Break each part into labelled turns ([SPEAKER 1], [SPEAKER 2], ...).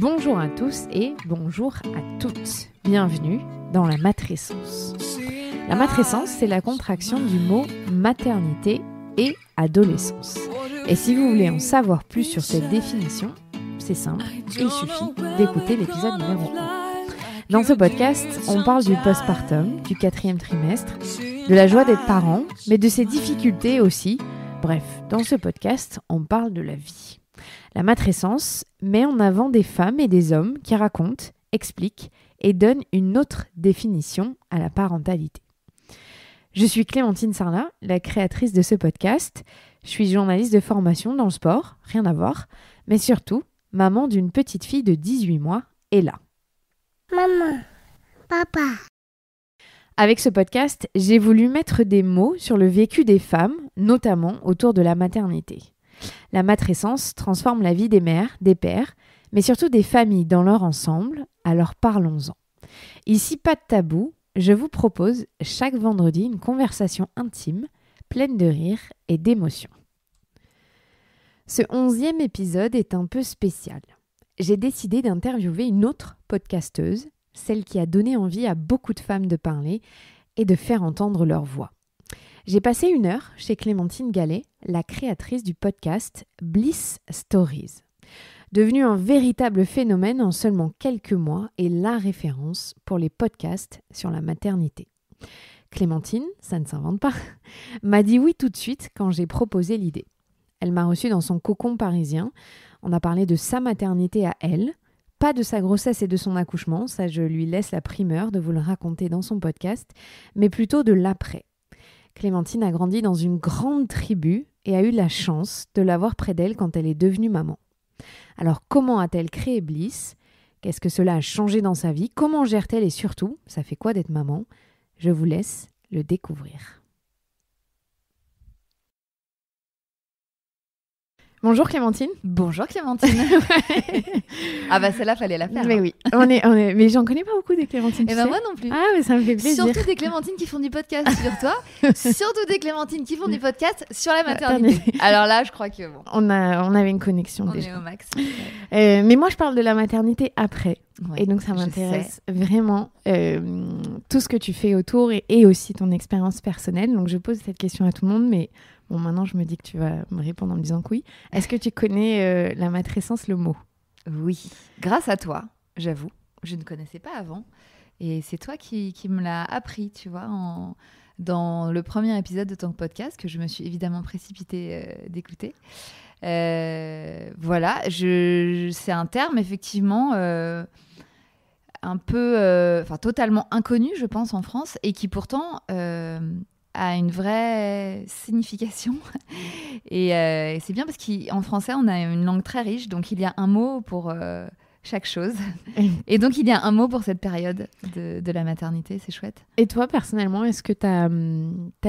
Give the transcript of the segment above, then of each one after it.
[SPEAKER 1] Bonjour à tous et bonjour à toutes. Bienvenue dans la matrescence. La matrescence, c'est la contraction du mot maternité et adolescence. Et si vous voulez en savoir plus sur cette définition, c'est simple, il suffit d'écouter l'épisode numéro 1. Dans ce podcast, on parle du postpartum, du 4e trimestre, de la joie d'être parent, mais de ses difficultés aussi. Bref, dans ce podcast, on parle de la vie. La matrescence met en avant des femmes et des hommes qui racontent, expliquent et donnent une autre définition à la parentalité. Je suis Clémentine Sarlat, la créatrice de ce podcast. Je suis journaliste de formation dans le sport, rien à voir, mais surtout maman d'une petite fille de 18 mois, Ella.
[SPEAKER 2] Maman, papa.
[SPEAKER 1] Avec ce podcast, j'ai voulu mettre des mots sur le vécu des femmes, notamment autour de la maternité. La matrescence transforme la vie des mères, des pères, mais surtout des familles dans leur ensemble, alors parlons-en. Ici, pas de tabou, je vous propose chaque vendredi une conversation intime, pleine de rire et d'émotions. Ce 11e épisode est un peu spécial. J'ai décidé d'interviewer une autre podcasteuse, celle qui a donné envie à beaucoup de femmes de parler et de faire entendre leur voix. J'ai passé 1 heure chez Clémentine Gallet, la créatrice du podcast Bliss Stories. Devenue un véritable phénomène en seulement quelques mois et la référence pour les podcasts sur la maternité. Clémentine, ça ne s'invente pas, m'a dit oui tout de suite quand j'ai proposé l'idée. Elle m'a reçue dans son cocon parisien. On a parlé de sa maternité à elle, pas de sa grossesse et de son accouchement, ça je lui laisse la primeur de vous le raconter dans son podcast, mais plutôt de l'après. Clémentine a grandi dans une grande tribu et a eu la chance de l'avoir près d'elle quand elle est devenue maman. Alors comment a-t-elle créé Bliss ? Qu'est-ce que cela a changé dans sa vie ? Comment gère-t-elle et surtout, ça fait quoi d'être maman ? Je vous laisse le découvrir. Bonjour Clémentine.
[SPEAKER 3] Bonjour Clémentine. Ah bah celle-là, fallait la faire.
[SPEAKER 1] Mais oui, mais j'en connais pas beaucoup des Clémentines.
[SPEAKER 3] Et ben moi non plus.
[SPEAKER 1] Ah mais ça me fait plaisir.
[SPEAKER 3] Surtout des Clémentines qui font du podcast sur toi. Surtout des Clémentines qui font du podcast sur la maternité. Alors là, je crois que bon.
[SPEAKER 1] On avait une connexion
[SPEAKER 3] On
[SPEAKER 1] déjà.
[SPEAKER 3] est au max.
[SPEAKER 1] Mais moi, je parle de la maternité après.
[SPEAKER 3] Ouais,
[SPEAKER 1] et donc, ça m'intéresse vraiment tout ce que tu fais autour et aussi ton expérience personnelle. Donc, je pose cette question à tout le monde, mais bon, maintenant, je me dis que tu vas me répondre en me disant que oui. Est-ce que tu connais la matrescence, le mot ?
[SPEAKER 3] Oui, grâce à toi, j'avoue. Je ne connaissais pas avant. Et c'est toi qui me l'as appris, tu vois, dans le premier épisode de ton podcast, que je me suis évidemment précipitée d'écouter. Voilà, c'est un terme effectivement un peu, totalement inconnu, je pense, en France, et qui pourtant a une vraie signification. Et c'est bien parce qu'en français, on a une langue très riche, donc il y a un mot pour chaque chose. Et donc, il y a un mot pour cette période de la maternité, c'est chouette.
[SPEAKER 1] Et toi, personnellement, est-ce que t'as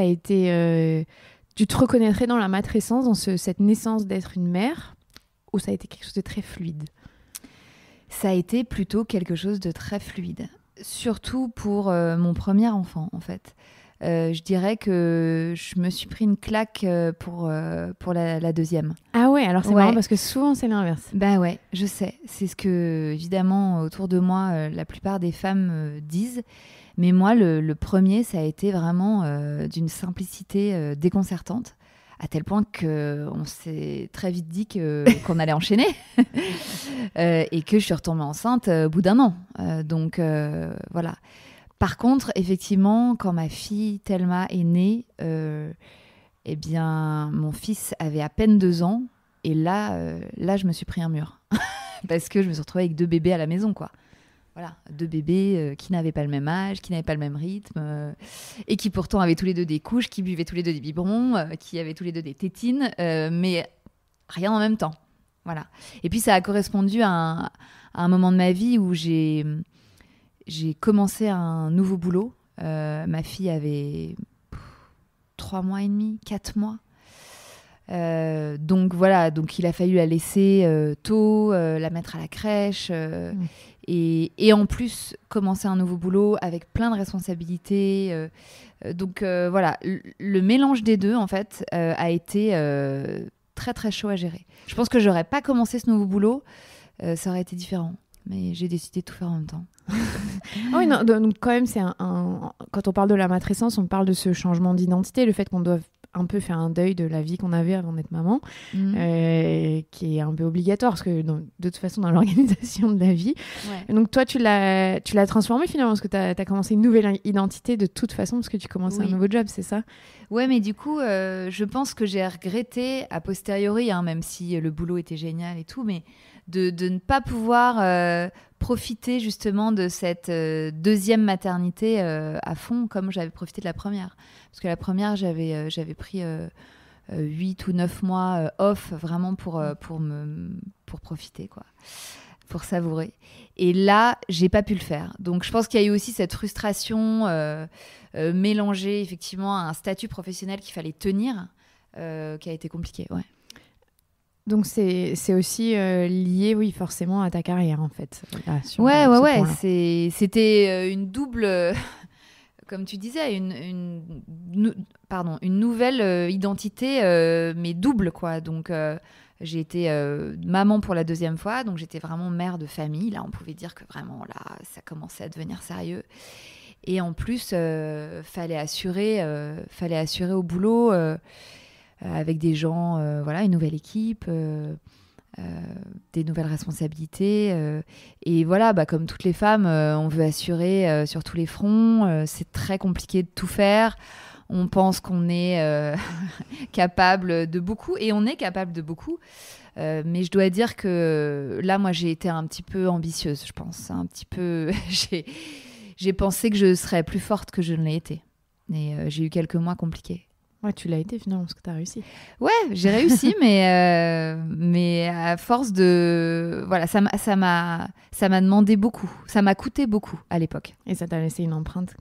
[SPEAKER 1] été... tu te reconnaîtrais dans la matrescence, dans cette naissance d'être une mère, ou ça a été quelque chose de très fluide ?
[SPEAKER 3] Ça a été plutôt quelque chose de très fluide, surtout pour mon premier enfant, en fait. Je dirais que je me suis pris une claque pour la deuxième.
[SPEAKER 1] Ah ouais, alors c'est marrant parce que souvent c'est l'inverse.
[SPEAKER 3] Bah ouais, je sais. C'est ce que, évidemment, autour de moi, la plupart des femmes disent. Mais moi, le premier, ça a été vraiment d'une simplicité déconcertante, à tel point qu'on s'est très vite dit qu'on allait enchaîner et que je suis retombée enceinte au bout d'1 an. Donc, voilà. Par contre, effectivement, quand ma fille Thelma est née, eh bien, mon fils avait à peine 2 ans. Et là, je me suis pris un mur. Parce que je me suis retrouvée avec 2 bébés à la maison, quoi. Voilà, 2 bébés qui n'avaient pas le même âge, qui n'avaient pas le même rythme, et qui pourtant avaient tous les 2 des couches, qui buvaient tous les 2 des biberons, qui avaient tous les 2 des tétines, mais rien en même temps. Voilà. Et puis ça a correspondu à un moment de ma vie où j'ai commencé un nouveau boulot. Ma fille avait 3 mois et demi, 4 mois. Donc voilà, donc il a fallu la laisser tôt, la mettre à la crèche et en plus commencer un nouveau boulot avec plein de responsabilités. Donc voilà, le mélange des deux en fait a été très très chaud à gérer. Je pense que j'aurais pas commencé ce nouveau boulot, ça aurait été différent. Mais j'ai décidé de tout faire en même temps.
[SPEAKER 1] Ah oui, non, donc quand même, quand on parle de la matrescence, on parle de ce changement d'identité, le fait qu'on doit un peu faire un deuil de la vie qu'on avait avant d'être maman, qui est un peu obligatoire, parce que de toute façon, dans l'organisation de la vie. Ouais. Donc toi, tu l'as transformé finalement, parce que tu as commencé une nouvelle identité de toute façon, parce que tu commences un nouveau job, c'est ça?
[SPEAKER 3] Ouais, mais du coup, je pense que j'ai regretté, a posteriori, même si le boulot était génial et tout, mais de ne pas pouvoir profiter justement de cette deuxième maternité à fond, comme j'avais profité de la première. Parce que la première, j'avais pris 8 ou 9 mois off, vraiment pour profiter, quoi, pour savourer. Et là, j'ai pas pu le faire. Donc, je pense qu'il y a eu aussi cette frustration mélangée, effectivement, à un statut professionnel qu'il fallait tenir, qui a été compliqué, ouais.
[SPEAKER 1] Donc c'est aussi lié, oui, forcément à ta carrière, en fait. Là,
[SPEAKER 3] ouais. C'était une double, comme tu disais, une nouvelle identité, mais double, quoi. Donc j'ai été maman pour la deuxième fois, donc j'étais vraiment mère de famille. Là, on pouvait dire que vraiment, là, ça commençait à devenir sérieux. Et en plus, fallait assurer au boulot. Avec des gens, une nouvelle équipe, des nouvelles responsabilités. Et voilà, comme toutes les femmes, on veut assurer sur tous les fronts. C'est très compliqué de tout faire. On pense qu'on est capable de beaucoup, et on est capable de beaucoup. Mais je dois dire que là, moi, j'ai été un petit peu ambitieuse, je pense. Un petit peu... j'ai pensé que je serais plus forte que je ne l'ai été. Et j'ai eu quelques mois compliqués.
[SPEAKER 1] Ouais, tu l'as été finalement, parce que tu as réussi.
[SPEAKER 3] Ouais, j'ai réussi, mais à force de... Voilà, ça m'a demandé beaucoup. Ça m'a coûté beaucoup à l'époque.
[SPEAKER 1] Et ça t'a laissé une empreinte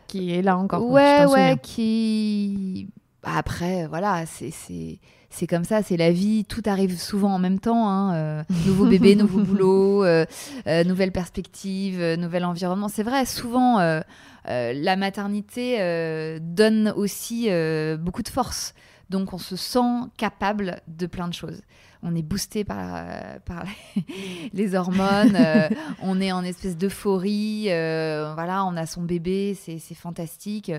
[SPEAKER 1] qui est là encore.
[SPEAKER 3] Ouais, qui... Après, voilà, c'est comme ça, c'est la vie. Tout arrive souvent en même temps. Nouveau bébé, nouveau boulot, nouvelle perspective, nouvel environnement. C'est vrai, souvent... la maternité donne aussi beaucoup de force. Donc, on se sent capable de plein de choses. On est boosté par les hormones. On est en espèce d'euphorie. On a son bébé. C'est fantastique.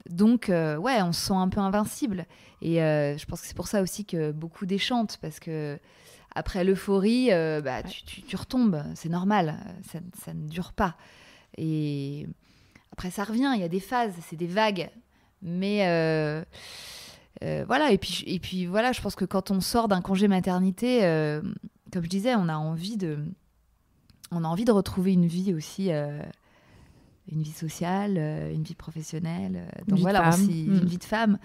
[SPEAKER 3] Donc, on se sent un peu invincible. Et je pense que c'est pour ça aussi que beaucoup déchantent. Parce que après l'euphorie, tu retombes. C'est normal. Ça ne dure pas. Et... Après, ça revient, il y a des phases, c'est des vagues. Mais voilà, et puis voilà, je pense que quand on sort d'un congé maternité, comme je disais, on a envie de retrouver une vie aussi, une vie sociale, une vie professionnelle. Donc voilà, une vie de femme.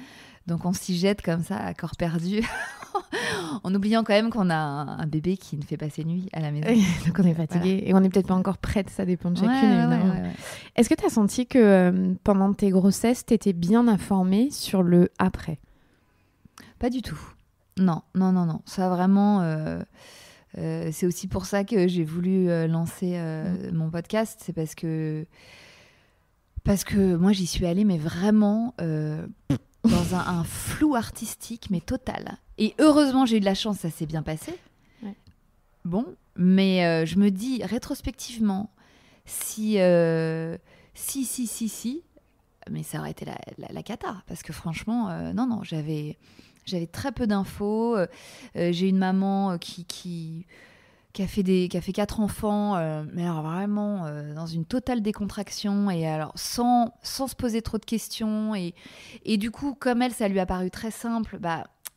[SPEAKER 3] Donc on s'y jette comme ça, à corps perdu, en oubliant quand même qu'on a un bébé qui ne fait pas ses nuits à la maison.
[SPEAKER 1] Donc on est fatigué, et on n'est peut-être pas encore prête, ça dépend de chacune, évidemment. Ouais. Est-ce que tu as senti que pendant tes grossesses, tu étais bien informée sur le après?
[SPEAKER 3] Pas du tout. Non. Ça vraiment... c'est aussi pour ça que j'ai voulu lancer mon podcast. C'est parce que moi, j'y suis allée, mais vraiment... dans un flou artistique, mais total. Et heureusement, j'ai eu de la chance, ça s'est bien passé. Ouais. Bon, mais je me dis, rétrospectivement, si, mais ça aurait été la cata. Parce que franchement, non, j'avais très peu d'infos. J'ai une maman qui a fait 4 enfants, mais alors vraiment dans une totale décontraction, et alors sans se poser trop de questions, et du coup, comme elle, ça lui a paru très simple,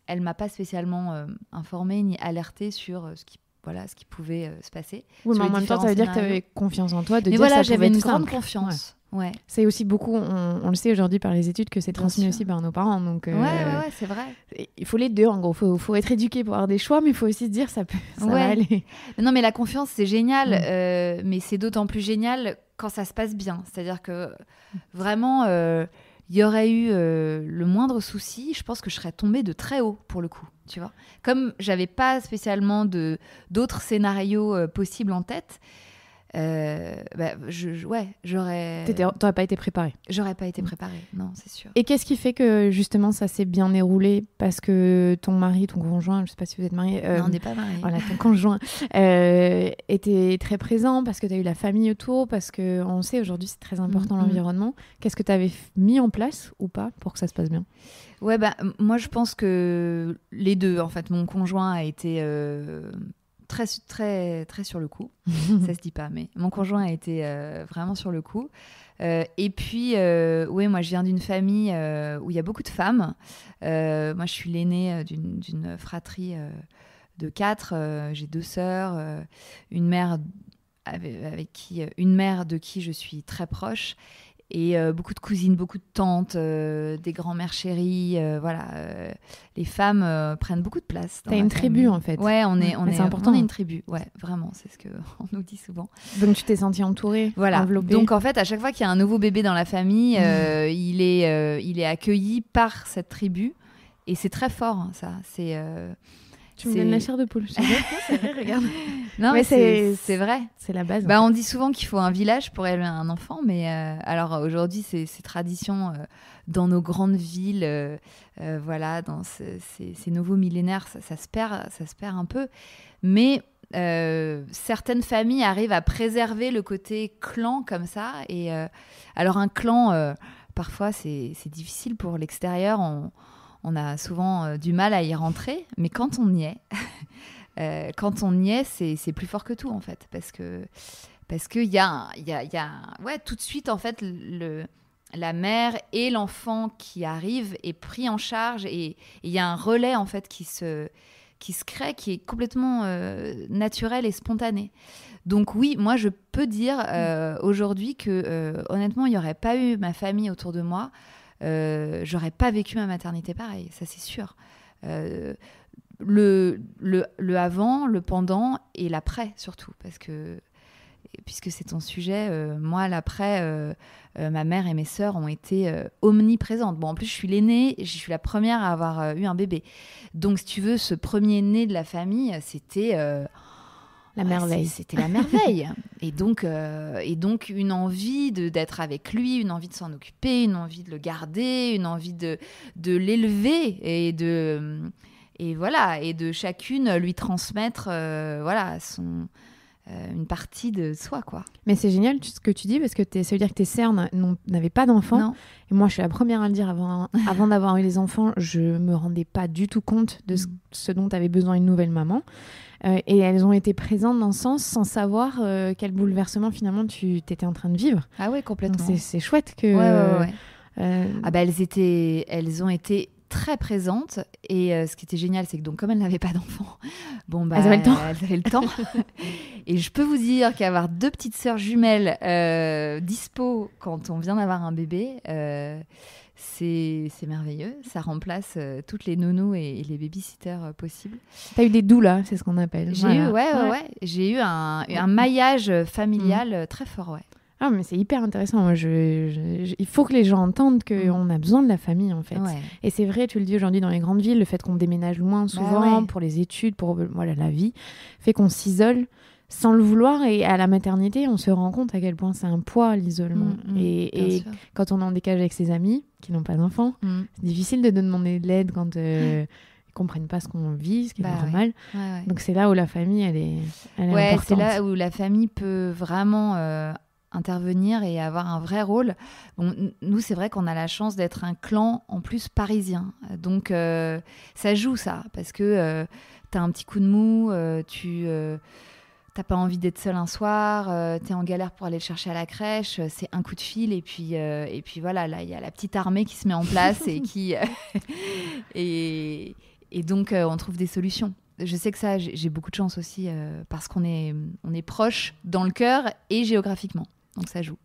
[SPEAKER 3] elle m'a pas spécialement informée ni alertée sur ce qui pouvait se passer.
[SPEAKER 1] Oui, mais en même temps, ça veut dire que tu avais confiance en toi, de
[SPEAKER 3] mais
[SPEAKER 1] dire
[SPEAKER 3] voilà,
[SPEAKER 1] ça
[SPEAKER 3] j'avais
[SPEAKER 1] pouvait
[SPEAKER 3] une
[SPEAKER 1] être
[SPEAKER 3] grande
[SPEAKER 1] simple.
[SPEAKER 3] confiance. Ouais.
[SPEAKER 1] C'est aussi beaucoup, on le sait aujourd'hui par les études, que c'est transmis aussi par nos parents. Donc,
[SPEAKER 3] ouais, c'est vrai.
[SPEAKER 1] Il faut les deux, en gros. Faut être éduqué pour avoir des choix, mais il faut aussi se dire ça va aller.
[SPEAKER 3] Non, mais la confiance, c'est génial, mais c'est d'autant plus génial quand ça se passe bien. C'est-à-dire que vraiment, il y aurait eu le moindre souci, je pense que je serais tombée de très haut, pour le coup. Tu vois, comme j'avais pas spécialement d'autres scénarios possibles en tête, j'aurais...
[SPEAKER 1] T'aurais pas été préparée.
[SPEAKER 3] J'aurais pas été préparée, non, c'est sûr.
[SPEAKER 1] Et qu'est-ce qui fait que justement ça s'est bien déroulé? Parce que ton mari, ton conjoint, je sais pas si vous êtes mariés.
[SPEAKER 3] Non, on n'est pas mariés.
[SPEAKER 1] Voilà, ton conjoint était très présent, parce que tu as eu la famille autour, parce qu'on sait aujourd'hui c'est très important l'environnement. Qu'est-ce que tu avais mis en place ou pas pour que ça se passe bien?
[SPEAKER 3] Ouais, moi je pense que les deux, en fait. Mon conjoint a été très, très, très sur le coup. Ça se dit pas, mais mon conjoint a été vraiment sur le coup. Et puis, moi je viens d'une famille où il y a beaucoup de femmes. Moi je suis l'aînée d'une fratrie de 4. J'ai 2 sœurs, une mère une mère de qui je suis très proche. Et beaucoup de cousines, beaucoup de tantes, des grands-mères chéries, les femmes prennent beaucoup de place.
[SPEAKER 1] T'as une tribu en fait.
[SPEAKER 3] Ouais, c'est important. On est une tribu, ouais, vraiment, c'est ce qu'on nous dit souvent.
[SPEAKER 1] Donc tu t'es sentie entourée, enveloppée.
[SPEAKER 3] Donc en fait, à chaque fois qu'il y a un nouveau bébé dans la famille, il est accueilli par cette tribu, et c'est très fort, hein, ça.
[SPEAKER 1] Tu me donnes la chair de poule. C'est vrai, regarde.
[SPEAKER 3] Non, mais c'est vrai.
[SPEAKER 1] C'est la base.
[SPEAKER 3] On dit souvent qu'il faut un village pour élever un enfant, mais alors aujourd'hui, ces traditions dans nos grandes villes, dans ces nouveaux millénaires, ça se perd un peu. Mais certaines familles arrivent à préserver le côté clan comme ça. Et alors un clan, parfois, c'est difficile pour l'extérieur. On a souvent du mal à y rentrer, mais quand on y est, c'est plus fort que tout en fait, parce que il y a tout de suite en fait la mère et l'enfant qui arrivent est pris en charge, et il y a un relais en fait qui se crée, qui est complètement naturel et spontané. Donc oui, moi je peux dire aujourd'hui que honnêtement, il n'y aurait pas eu ma famille autour de moi. J'aurais pas vécu ma maternité pareil, ça c'est sûr. Le avant, le pendant et l'après surtout, parce que puisque c'est ton sujet, moi l'après, ma mère et mes sœurs ont été omniprésentes. Bon, en plus je suis l'aînée, je suis la première à avoir eu un bébé. Donc si tu veux, ce premier né de la famille, c'était
[SPEAKER 1] la merveille.
[SPEAKER 3] C'était la merveille. Et donc une envie d'être avec lui, une envie de s'en occuper, une envie de le garder, une envie de l'élever et de chacune lui transmettre une partie de soi, quoi.
[SPEAKER 1] Mais c'est génial ce que tu dis, parce que ça veut dire que tes sœurs n'avaient pas d'enfants.
[SPEAKER 3] Non.
[SPEAKER 1] Et moi, je suis la première à le dire, avant d'avoir eu les enfants, je me rendais pas du tout compte de ce dont avait besoin une nouvelle maman. Et elles ont été présentes dans ce sens sans savoir quel bouleversement finalement tu étais en train de vivre.
[SPEAKER 3] Ah ouais, complètement.
[SPEAKER 1] Donc c'est chouette que...
[SPEAKER 3] Ouais. Elles ont été très présentes, et ce qui était génial, c'est que donc comme elles n'avaient pas d'enfants,
[SPEAKER 1] elles avaient
[SPEAKER 3] le temps. Et je peux vous dire qu'avoir 2 petites sœurs jumelles dispo quand on vient d'avoir un bébé, c'est merveilleux. Ça remplace toutes les nounous et les babysitters possibles.
[SPEAKER 1] T'as eu des doulas, c'est ce qu'on appelle.
[SPEAKER 3] J'ai eu un maillage familial très fort, ouais.
[SPEAKER 1] Ah, mais c'est hyper intéressant. Moi, il faut que les gens entendent qu'on a besoin de la famille, en fait.
[SPEAKER 3] Ouais.
[SPEAKER 1] Et c'est vrai, tu le dis aujourd'hui dans les grandes villes, le fait qu'on déménage loin souvent pour les études, pour la vie, fait qu'on s'isole sans le vouloir. Et à la maternité, on se rend compte à quel point c'est un poids, l'isolement. Et quand on est en décalage avec ses amis qui n'ont pas d'enfants, c'est difficile de demander de l'aide quand... ils comprennent pas ce qu'on vit, ce qui est normal.
[SPEAKER 3] Ouais.
[SPEAKER 1] Donc c'est là où la famille, elle est importante.
[SPEAKER 3] C'est là où la famille peut vraiment... intervenir et avoir un vrai rôle. Bon, nous, c'est vrai qu'on a la chance d'être un clan en plus parisien. Donc, ça joue ça, parce que t'as un petit coup de mou, t'as pas envie d'être seul un soir, t'es en galère pour aller le chercher à la crèche, c'est un coup de fil, et puis voilà, là, il y a la petite armée qui se met en place et qui... et donc, on trouve des solutions. Je sais que ça, j'ai beaucoup de chance aussi, parce qu'on est proche dans le cœur et géographiquement. Donc ça joue.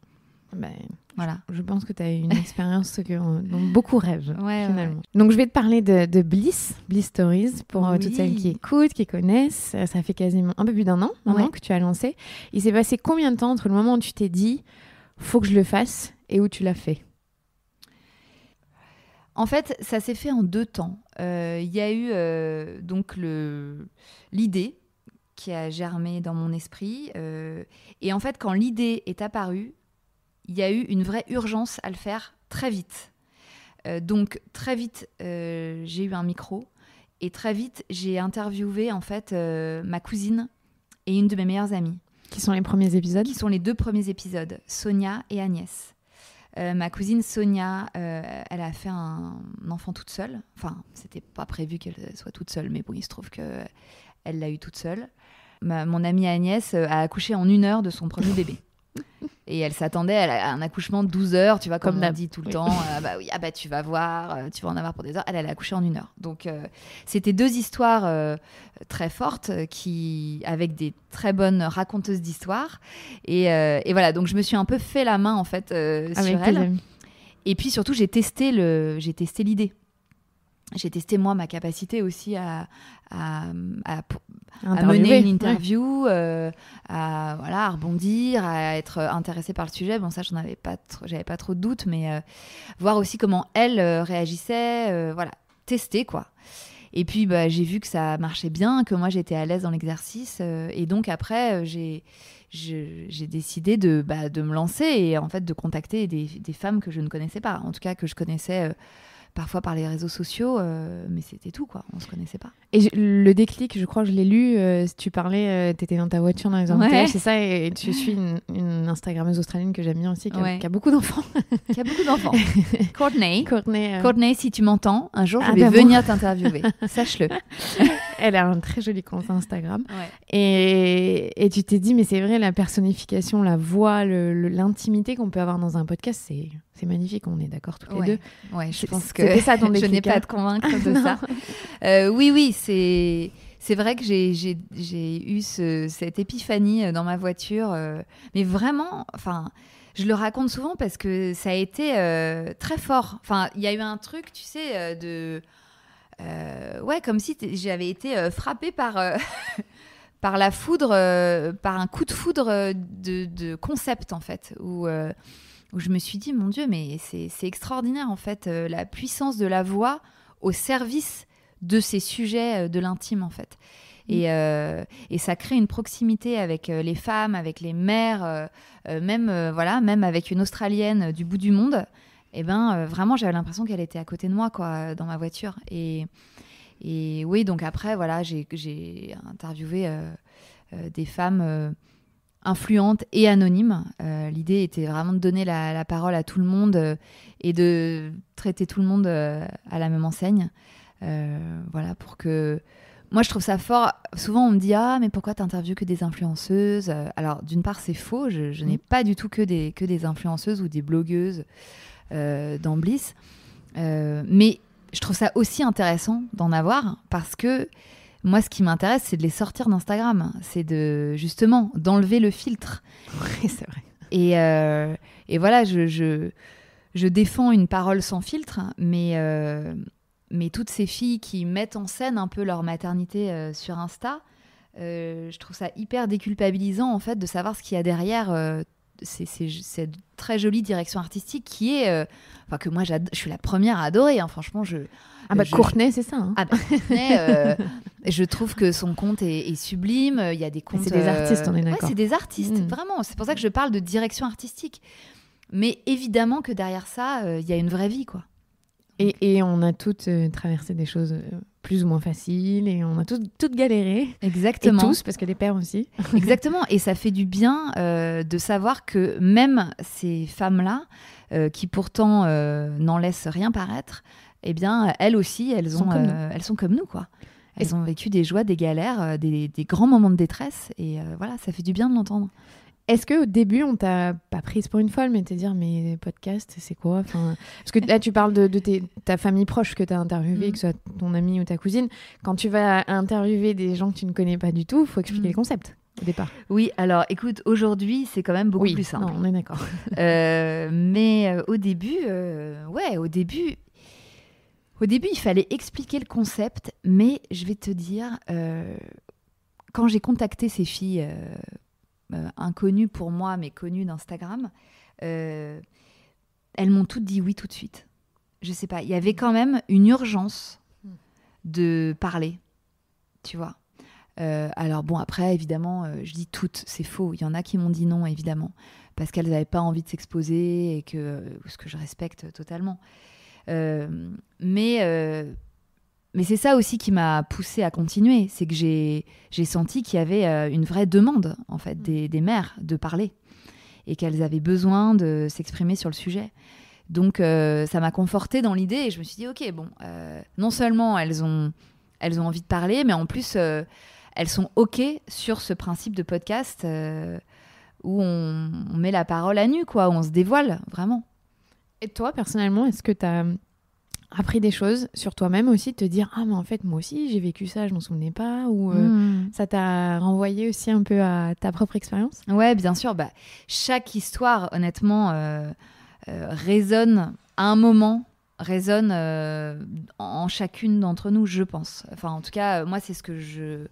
[SPEAKER 3] Voilà.
[SPEAKER 1] Je pense que tu as eu une expérience dont beaucoup rêvent, finalement.
[SPEAKER 3] Ouais.
[SPEAKER 1] Donc je vais te parler de Bliss Stories, pour toutes celles qui écoutent, qui connaissent. Ça fait quasiment un peu plus d'1 an maintenant que tu as lancé. Il s'est passé combien de temps entre le moment où tu t'es dit « faut que je le fasse » et où tu l'as fait?
[SPEAKER 3] En fait, ça s'est fait en 2 temps. Il y a eu donc l'idée qui a germé dans mon esprit. Et en fait, quand l'idée est apparue, il y a eu une vraie urgence à le faire très vite. Donc, très vite, j'ai eu un micro. Et très vite, j'ai interviewé en fait ma cousine et une de mes meilleures amies.
[SPEAKER 1] Qui sont les premiers épisodes ?
[SPEAKER 3] Qui sont les 2 premiers épisodes, Sonia et Agnès. Ma cousine Sonia, elle a fait un enfant toute seule. Enfin, c'était pas prévu qu'elle soit toute seule, mais bon, il se trouve qu'elle l'a eu toute seule. Mon amie Agnès a accouché en 1 heure de son premier bébé. Et elle s'attendait à un accouchement de 12 heures, tu vois, comme on dit tout le temps. Tu vas voir, tu vas en avoir pour des heures. Elle a accouché en 1 heure. Donc, c'était 2 histoires très fortes, avec des très bonnes raconteuses d'histoires. Et voilà, donc je me suis un peu fait la main, en fait, sur elle. Et puis, surtout, j'ai testé l'idée. J'ai testé, moi, ma capacité aussi à mener une interview, à rebondir, à être intéressée par le sujet. Bon, ça, j'avais pas trop de doutes, mais voir aussi comment elle réagissait, tester, quoi. Et puis, j'ai vu que ça marchait bien, que moi, j'étais à l'aise dans l'exercice. Et donc, après, j'ai décidé de me lancer et, en fait, de contacter des femmes que je ne connaissais pas. En tout cas, que je connaissais... parfois par les réseaux sociaux, mais c'était tout, quoi. On se connaissait pas.
[SPEAKER 1] Et le déclic, je crois que je l'ai lu, tu parlais, tu étais dans ta voiture dans les embouteillages, c'est ça, et tu suis une Instagrammeuse australienne que j'aime bien aussi, qui a beaucoup d'enfants.
[SPEAKER 3] Qui a beaucoup d'enfants. Courtney, si tu m'entends, un jour, je vais venir t'interviewer. Sache-le.
[SPEAKER 1] Elle a un très joli compte Instagram. Et tu t'es dit, mais c'est vrai, la personnification, la voix, l'intimité qu'on peut avoir dans un podcast, c'est magnifique, on est d'accord toutes les deux.
[SPEAKER 3] Ouais, je pense que ça, ton je n'ai pas à te convaincre de ça. Oui, c'est vrai que j'ai eu cette épiphanie dans ma voiture. Mais vraiment, enfin, je le raconte souvent parce que ça a été très fort. Enfin, il y a eu un truc, tu sais, comme si j'avais été frappée par... par la foudre, par un coup de foudre de concept, en fait, où je me suis dit, mon Dieu, mais c'est extraordinaire, en fait, la puissance de la voix au service de ces sujets de l'intime, en fait. Et ça crée une proximité avec les femmes, avec les mères, même avec une Australienne du bout du monde. Et vraiment, j'avais l'impression qu'elle était à côté de moi, quoi, dans ma voiture. Et oui, donc après, voilà, j'ai interviewé des femmes influentes et anonymes. L'idée était vraiment de donner la parole à tout le monde et de traiter tout le monde à la même enseigne. Pour que... Moi, je trouve ça fort. Souvent, on me dit « Ah, mais pourquoi t'interviews que des influenceuses ?» Alors, d'une part, c'est faux. Je n'ai pas du tout que des influenceuses ou des blogueuses dans Bliss. Mais je trouve ça aussi intéressant d'en avoir parce que moi, ce qui m'intéresse, c'est de les sortir d'Instagram. C'est justement d'enlever le filtre.
[SPEAKER 1] Oui, c'est vrai.
[SPEAKER 3] Et voilà, je défends une parole sans filtre, mais toutes ces filles qui mettent en scène un peu leur maternité sur Insta, je trouve ça hyper déculpabilisant, en fait, de savoir ce qu'il y a derrière cette très jolie direction artistique qui est... que moi, je suis la première à adorer, hein, franchement.
[SPEAKER 1] Courtney, c'est ça. Hein.
[SPEAKER 3] Courtney, je trouve que son compte est sublime. Il y a des comptes...
[SPEAKER 1] C'est des artistes, on est d'accord.
[SPEAKER 3] Ouais, c'est des artistes, vraiment. C'est pour ça que je parle de direction artistique. Mais évidemment que derrière ça, il y a une vraie vie, quoi.
[SPEAKER 1] Et on a toutes traversé des choses plus ou moins faciles et on a toutes galéré.
[SPEAKER 3] Exactement.
[SPEAKER 1] Et tous, parce que les pères aussi.
[SPEAKER 3] Exactement. Et ça fait du bien de savoir que même ces femmes-là, qui pourtant n'en laissent rien paraître, eh bien, elles aussi, elles sont comme nous, quoi. Elles ont vécu des joies, des galères, des grands moments de détresse. Et voilà, ça fait du bien de l'entendre.
[SPEAKER 1] Est-ce qu'au début, on t'a pas prise pour une folle, mais te dire, mais podcast, c'est quoi? Parce que là, tu parles de ta famille proche que tu as interviewée, que ce soit ton ami ou ta cousine. Quand tu vas interviewer des gens que tu ne connais pas du tout, il faut expliquer le concept au départ.
[SPEAKER 3] Oui, alors écoute, aujourd'hui, c'est quand même beaucoup plus simple.
[SPEAKER 1] Non, on est d'accord.
[SPEAKER 3] Mais au début, il fallait expliquer le concept, mais je vais te dire, quand j'ai contacté ces filles... inconnues pour moi, mais connues d'Instagram, elles m'ont toutes dit oui tout de suite. Je sais pas, il y avait quand même une urgence de parler, tu vois. Alors bon, après, évidemment, je dis toutes, c'est faux. Il y en a qui m'ont dit non, évidemment, parce qu'elles n'avaient pas envie de s'exposer, et ce que je respecte totalement. Mais c'est ça aussi qui m'a poussée à continuer, c'est que j'ai senti qu'il y avait une vraie demande, en fait, des mères de parler, et qu'elles avaient besoin de s'exprimer sur le sujet. Donc, ça m'a confortée dans l'idée, et je me suis dit, ok, bon, non seulement elles ont envie de parler, mais en plus... elles sont OK sur ce principe de podcast où on met la parole à nu, quoi, où on se dévoile, vraiment.
[SPEAKER 1] Et toi, personnellement, est-ce que tu as appris des choses sur toi-même aussi, de te dire « Ah, mais en fait, moi aussi, j'ai vécu ça, je m'en souvenais pas » ou ça t'a renvoyé aussi un peu à ta propre expérience ?
[SPEAKER 3] Ouais, bien sûr. Bah, chaque histoire, honnêtement, résonne à un moment, résonne en chacune d'entre nous, je pense. Enfin, en tout cas, moi, c'est ce que je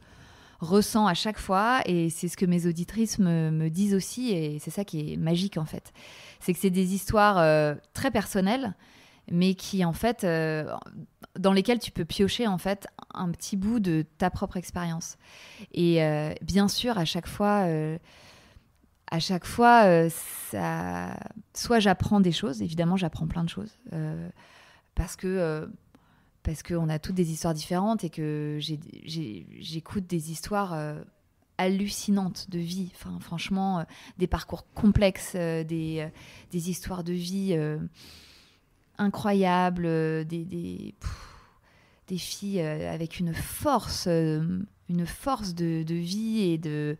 [SPEAKER 3] ressens à chaque fois, et c'est ce que mes auditrices me disent aussi, et c'est ça qui est magique, en fait. C'est que c'est des histoires très personnelles, mais qui, en fait, dans lesquelles tu peux piocher, en fait, un petit bout de ta propre expérience. Et bien sûr, à chaque fois, ça... soit j'apprends des choses, évidemment, j'apprends plein de choses, parce qu'on a toutes des histoires différentes, et que j'écoute des histoires hallucinantes de vie. Enfin, franchement, des parcours complexes, des histoires de vie incroyables, des filles avec une force de vie et de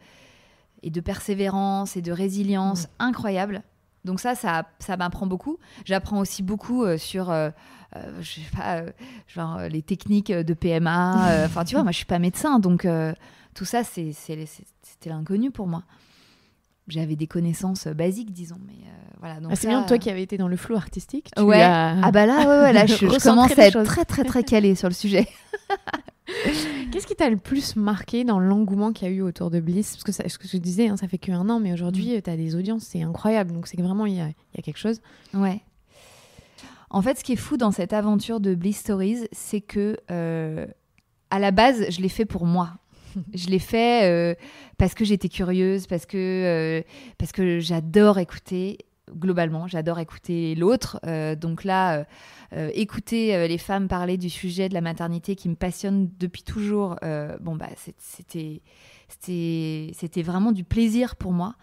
[SPEAKER 3] persévérance et de résilience incroyable. Donc ça m'apprend beaucoup. J'apprends aussi beaucoup sur je sais pas, genre les techniques de PMA. Enfin, tu vois, moi, je suis pas médecin, donc tout ça, c'était l'inconnu pour moi. J'avais des connaissances basiques, disons, mais voilà. Donc
[SPEAKER 1] c'est bien, toi qui avais été dans le flou artistique.
[SPEAKER 3] Ouais. Ah bah là, là, je commence à être très, très, très calée sur le sujet.
[SPEAKER 1] Qu'est-ce qui t'a le plus marqué dans l'engouement qu'il y a eu autour de Bliss ? Parce que ce que je disais, hein, ça fait qu'1 an, mais aujourd'hui, tu as des audiences, c'est incroyable. Donc, c'est que vraiment, il y a quelque chose.
[SPEAKER 3] Ouais. En fait, ce qui est fou dans cette aventure de Bliss Stories, c'est que, à la base, je l'ai fait pour moi. Je l'ai fait parce que j'étais curieuse, parce que j'adore écouter. Globalement, j'adore écouter l'autre. Donc là, écouter les femmes parler du sujet de la maternité qui me passionne depuis toujours, c'était vraiment du plaisir pour moi.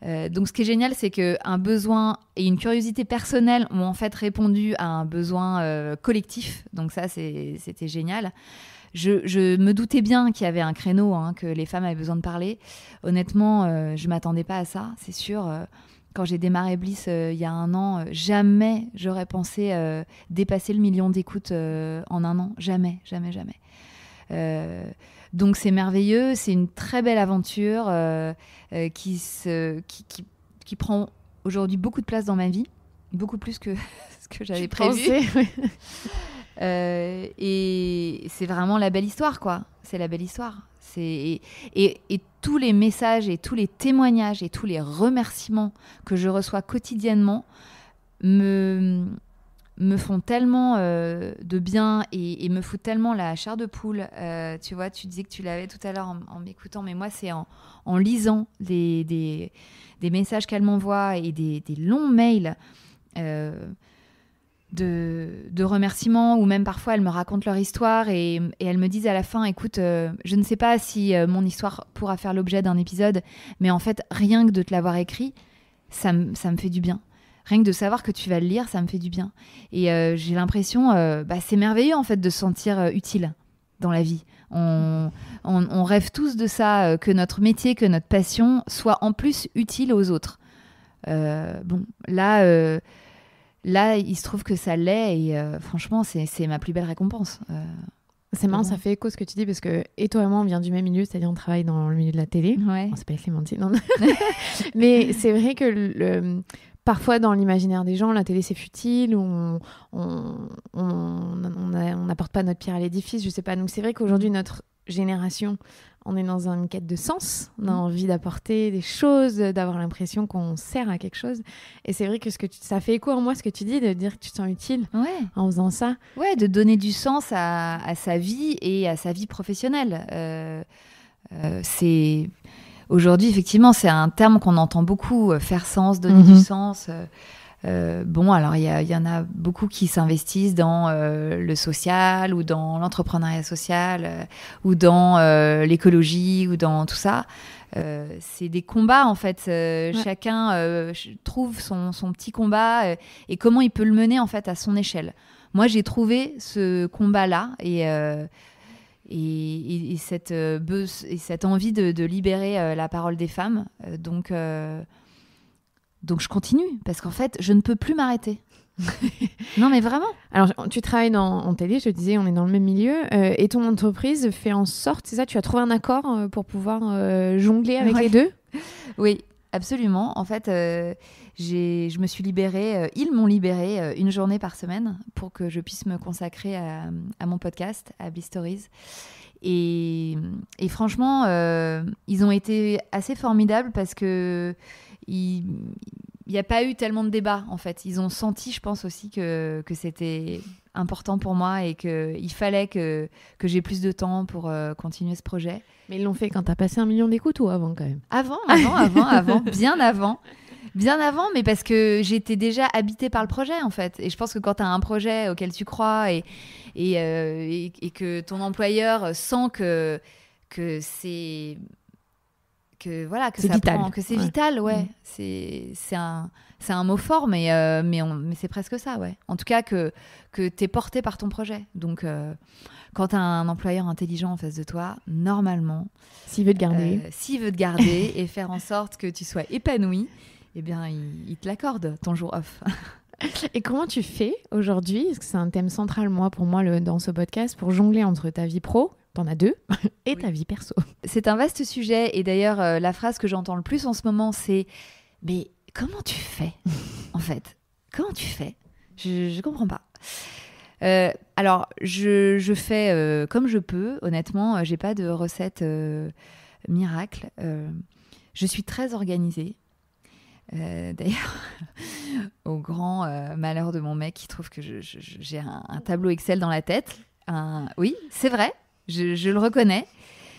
[SPEAKER 3] Donc ce qui est génial, c'est qu'un besoin et une curiosité personnelle ont en fait répondu à un besoin collectif. Donc ça, c'était génial. Je me doutais bien qu'il y avait un créneau, hein, que les femmes avaient besoin de parler. Honnêtement, je ne m'attendais pas à ça, c'est sûr. Quand j'ai démarré Bliss il y a 1 an, jamais j'aurais pensé dépasser le 1 million d'écoutes en 1 an. Jamais, jamais, jamais. Donc c'est merveilleux, c'est une très belle aventure qui prend aujourd'hui beaucoup de place dans ma vie, beaucoup plus que ce que j'avais prévu. Et c'est vraiment la belle histoire, quoi. C'est la belle histoire. Et tous les messages et tous les témoignages et tous les remerciements que je reçois quotidiennement me font tellement de bien et me foutent tellement la chair de poule. Tu vois, tu disais que tu l'avais tout à l'heure en m'écoutant, mais moi, c'est en lisant des messages qu'elle m'envoie et des longs mails de remerciements, ou même parfois elles me racontent leur histoire et elles me disent à la fin, écoute, je ne sais pas si mon histoire pourra faire l'objet d'un épisode, mais en fait rien que de te l'avoir écrit, ça me fait du bien. Rien que de savoir que tu vas le lire, ça me fait du bien. Et j'ai l'impression, c'est merveilleux en fait de se sentir utile dans la vie. On rêve tous de ça, que notre métier, que notre passion soit en plus utile aux autres. Là, il se trouve que ça l'est, et franchement, c'est ma plus belle récompense.
[SPEAKER 1] C'est marrant, ça fait écho ce que tu dis, parce que et toi et moi, on vient du même milieu, c'est-à-dire on travaille dans le milieu de la télé.
[SPEAKER 3] Ouais.
[SPEAKER 1] On s'appelle Clémentine. Non. Mais c'est vrai que parfois, dans l'imaginaire des gens, la télé, c'est futile, on n'apporte pas notre pierre à l'édifice, je sais pas. Donc c'est vrai qu'aujourd'hui, notre génération, on est dans une quête de sens, on a envie d'apporter des choses, d'avoir l'impression qu'on sert à quelque chose. Et c'est vrai que ça fait écho en moi, ce que tu dis, de dire que tu te sens utile en faisant ça.
[SPEAKER 3] Ouais, de donner du sens à sa vie et à sa vie professionnelle. Aujourd'hui, effectivement, c'est un terme qu'on entend beaucoup, faire sens, donner du sens. Bon, alors il y en a beaucoup qui s'investissent dans le social ou dans l'entrepreneuriat social ou dans l'écologie ou dans tout ça. C'est des combats en fait. Chacun trouve son petit combat et comment il peut le mener en fait à son échelle. Moi, j'ai trouvé ce combat-là et cette envie de libérer la parole des femmes. Donc je continue, parce qu'en fait, je ne peux plus m'arrêter. Non, mais vraiment.
[SPEAKER 1] Alors, tu travailles en télé, je te disais, on est dans le même milieu, et ton entreprise fait en sorte, c'est ça, tu as trouvé un accord pour pouvoir jongler avec les deux ?
[SPEAKER 3] Oui, absolument. En fait, je me suis libérée, ils m'ont libérée une journée par semaine pour que je puisse me consacrer à mon podcast, à Bliss Stories. Et franchement, ils ont été assez formidables parce que il n'y a pas eu tellement de débats, en fait. Ils ont senti, je pense aussi, que c'était important pour moi et qu'il fallait que j'ai plus de temps pour continuer ce projet.
[SPEAKER 1] Mais ils l'ont fait quand tu as passé 1 million d'écoutes ou avant, quand même ?
[SPEAKER 3] Avant, bien avant. Bien avant, mais parce que j'étais déjà habitée par le projet, en fait. Et je pense que quand tu as un projet auquel tu crois et que ton employeur sent que c'est... que
[SPEAKER 1] c'est
[SPEAKER 3] ça
[SPEAKER 1] vital.
[SPEAKER 3] Que c'est vital, ouais. C'est un mot fort, mais c'est presque ça, ouais. En tout cas, que t'es porté par ton projet. Donc, quand t'as un employeur intelligent en face de toi, normalement...
[SPEAKER 1] S'il veut te garder.
[SPEAKER 3] Et faire en sorte que tu sois épanoui, eh bien, il te l'accorde, ton jour off.
[SPEAKER 1] Et comment tu fais aujourd'hui, parce que c'est un thème central pour moi dans ce podcast, pour jongler entre ta vie pro, t'en as 2, et ta vie perso?
[SPEAKER 3] C'est un vaste sujet, et d'ailleurs, la phrase que j'entends le plus en ce moment, c'est « Mais comment tu fais, en fait ? Comment tu fais ? Je comprends pas. » Alors, je fais comme je peux, honnêtement, j'ai pas de recette miracle. Je suis très organisée. D'ailleurs, au grand malheur de mon mec qui trouve que j'ai un tableau Excel dans la tête. Oui, c'est vrai, je le reconnais.